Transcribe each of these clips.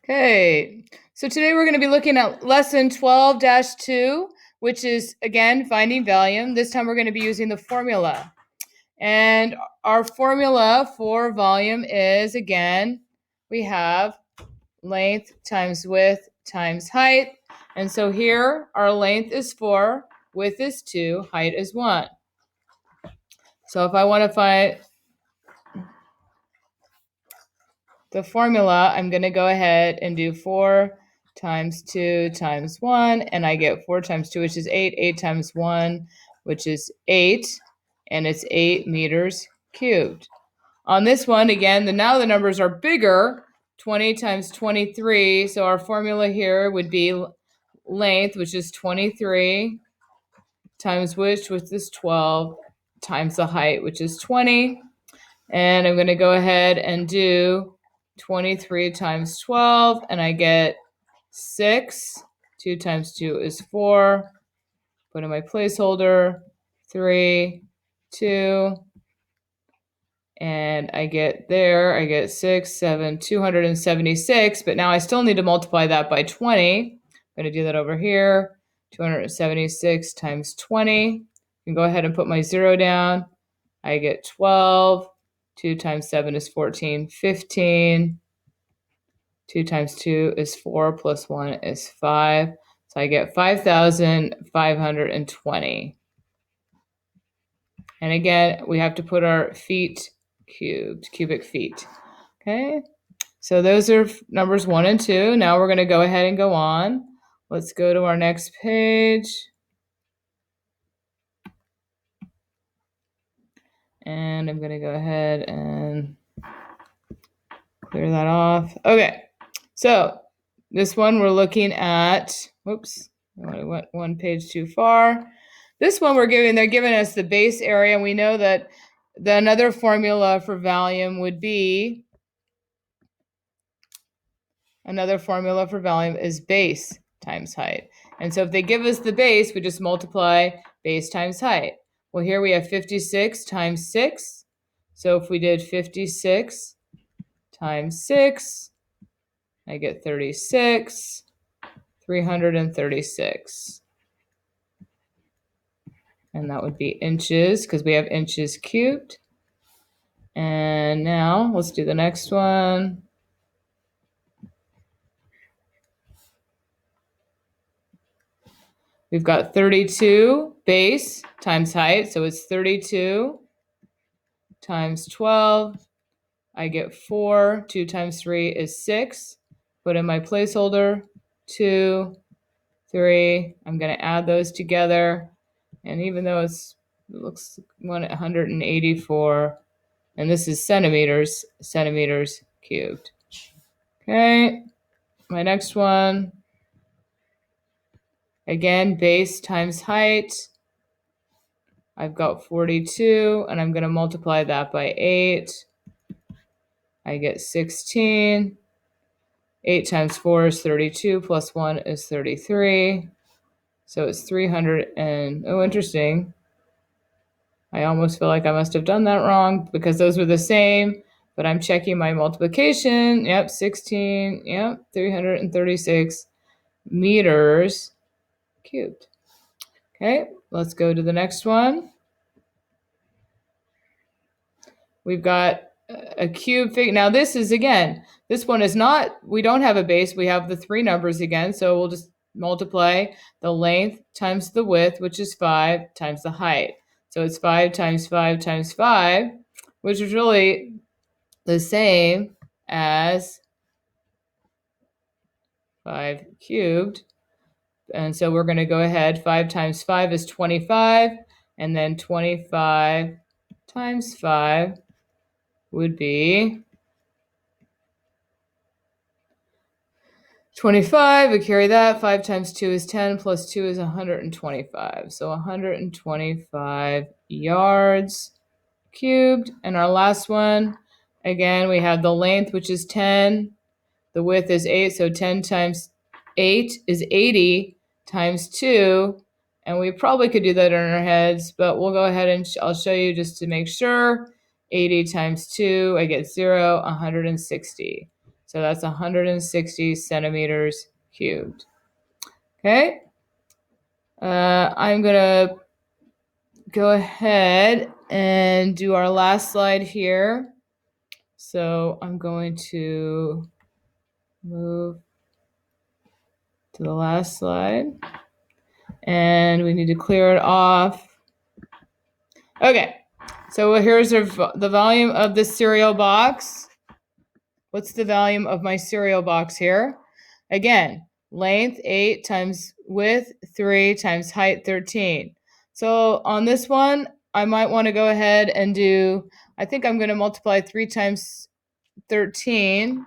Okay, so today we're going to be looking at lesson 12-2, which is, again, finding volume. This time we're going to be using the formula. And our formula for volume is, again, we have length times width times height. And so here our length is 4, width is 2, height is 1. So if I want to find the formula, I'm going to go ahead and do 4 times 2 times 1, and I get 4 times 2, which is 8, 8 times 1, which is 8, and it's 8 meters cubed. On this one, again, now the numbers are bigger, 20 times 23, so our formula here would be length, which is 23, times width, which is 12, times the height, which is 20, and I'm going to go ahead and do 23 times 12, and I get 6. 2 times 2 is 4. Put in my placeholder, 3, 2, and I get 6, 7, 276, but now I still need to multiply that by 20. I'm going to do that over here. 276 times 20. You can go ahead and put my 0 down. I get 12. 2 times 7 is 14, 15. 2 times 2 is 4, plus 1 is 5. So I get 5,520. And again, we have to put our feet cubed, cubic feet. Okay, so those are numbers 1 and 2. Now we're going to go ahead and go on. Let's go to our next page. And I'm going to go ahead and clear that off. Okay, so this one we're looking at, whoops, I went one page too far. This one they're giving us the base area, and we know that another formula for volume would be, is base times height. And so if they give us the base, we just multiply base times height. Well, here we have 56 times 6. So if we did 56 times 6, I get 36, 336. And that would be inches, because we have inches cubed. And now let's do the next one. We've got 32 base times height, so it's 32 times 12. I get 4. 2 times 3 is 6. Put in my placeholder, 2, 3. I'm going to add those together. And even though it looks 184, and this is centimeters cubed. Okay, my next one. Again, base times height. I've got 42, and I'm going to multiply that by 8. I get 16. 8 times 4 is 32, plus 1 is 33. So it's 300 and, oh, interesting. I almost feel like I must have done that wrong because those were the same, but I'm checking my multiplication. Yep, 16, yep, 336 meters cubed. Okay, let's go to the next one. We've got a cube figure. Now this is, again, this one is not, we don't have a base. We have the 3 numbers again. So we'll just multiply the length times the width, which is 5, times the height. So it's 5 times 5 times 5, which is really the same as 5 cubed. And so we're going to go ahead. 5 times 5 is 25. And then 25 times 5 would be 25. We carry that. 5 times 2 is 10, plus 2 is 125. So 125 yards cubed. And our last one, again, we have the length, which is 10. The width is 8, so 10 times 8 is 80 times 2. And we probably could do that in our heads, but we'll go ahead and I'll show you just to make sure. 80 times 2, I get 0, 160. So that's 160 centimeters cubed. Okay. I'm going to go ahead and do our last slide here. So I'm going to move to the last slide. And we need to clear it off. Okay. So here's the volume of the cereal box. What's the volume of my cereal box here? Again, length 8 times width 3 times height 13. So on this one, I might want to go ahead and do, I think I'm going to multiply 3 times 13.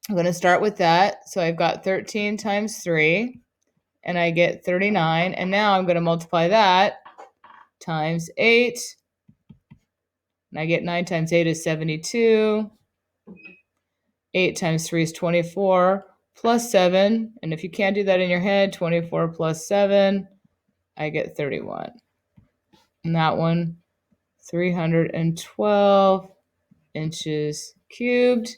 I'm going to start with that. So I've got 13 times 3, and I get 39. And now I'm going to multiply that times 8, and I get 9 times 8 is 72. 8 times 3 is 24, plus 7. And if you can't do that in your head, 24 plus 7, I get 31. And that one, 312 inches cubed.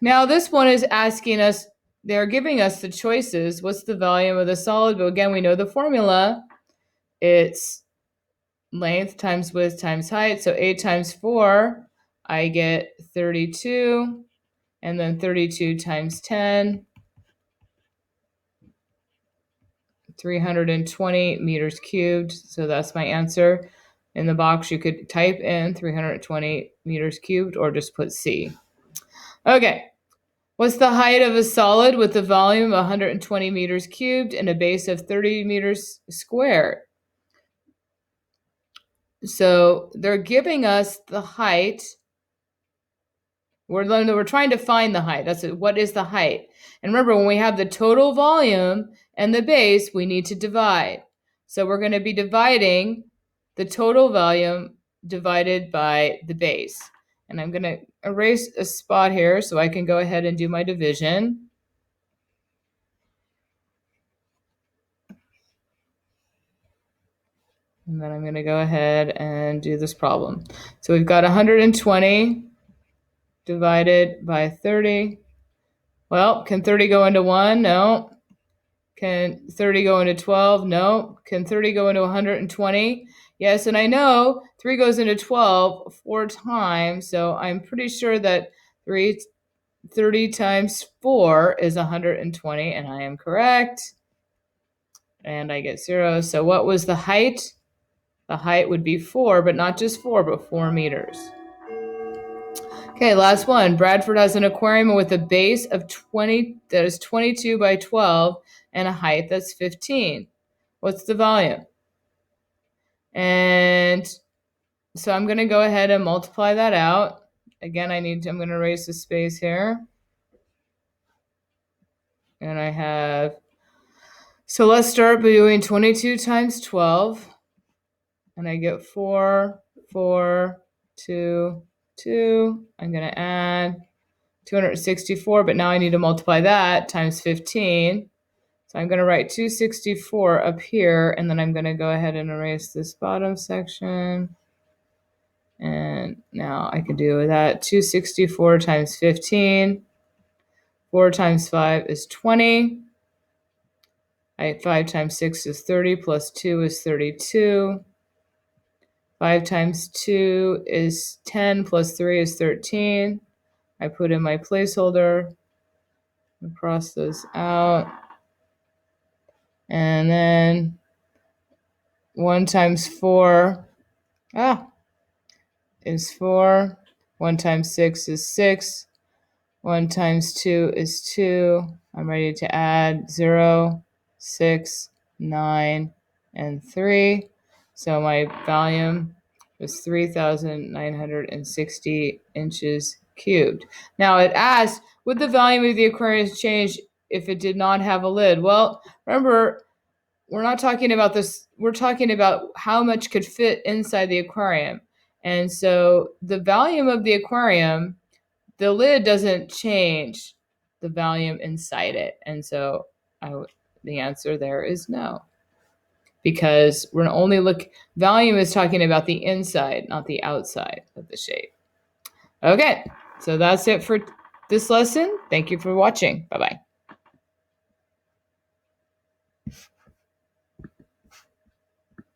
Now this one is asking us, they're giving us the choices. What's the volume of the solid? But again, we know the formula. It's length times width times height. So 8 times 4, I get 32. And then 32 times 10, 320 meters cubed. So that's my answer. In the box, you could type in 320 meters cubed or just put C. Okay. What's the height of a solid with a volume of 120 meters cubed and a base of 30 meters squared? So they're giving us the height. We're trying to find the height. That's what is the height. And remember, when we have the total volume and the base, we need to divide. So we're going to be dividing the total volume divided by the base. And I'm going to erase a spot here so I can go ahead and do my division. And then I'm going to go ahead and do this problem. So we've got 120 divided by 30. Well, can 30 go into 1? No. Can 30 go into 12? No. Can 30 go into 120? Yes, and I know 3 goes into 12 4 times, so I'm pretty sure that 30 times 4 is 120, and I am correct. And I get 0. So what was the height? The height would be 4, but not just 4, but 4 meters. Okay, last one. Bradford has an aquarium with a base of 20 that is 22 by 12 and a height that's 15. What's the volume? And so I'm going to go ahead and multiply that out. Again, I'm going to erase the space here. And I have, so let's start by doing 22 times 12. And I get 4, 4, 2, 2. I'm going to add 264, but now I need to multiply that times 15. So I'm going to write 264 up here, and then I'm going to go ahead and erase this bottom section. And now I can do that. 264 times 15. 4 times 5 is 20. 5 times 6 is 30, plus 2 is 32. 5 times 2 is 10, plus 3 is 13. I put in my placeholder. Cross those out. And then 1 times 4 is 4. 1 times 6 is 6. 1 times 2 is 2. I'm ready to add 0, 6, 9, and 3. So my volume was 3,960 inches cubed. Now it asked, would the volume of the aquarium change if it did not have a lid? Well, remember, we're not talking about this. We're talking about how much could fit inside the aquarium. And so the volume of the aquarium, the lid doesn't change the volume inside it. And so the answer there is no. Because we're only volume is talking about the inside, not the outside of the shape. Okay. So that's it for this lesson. Thank you for watching. Bye-bye.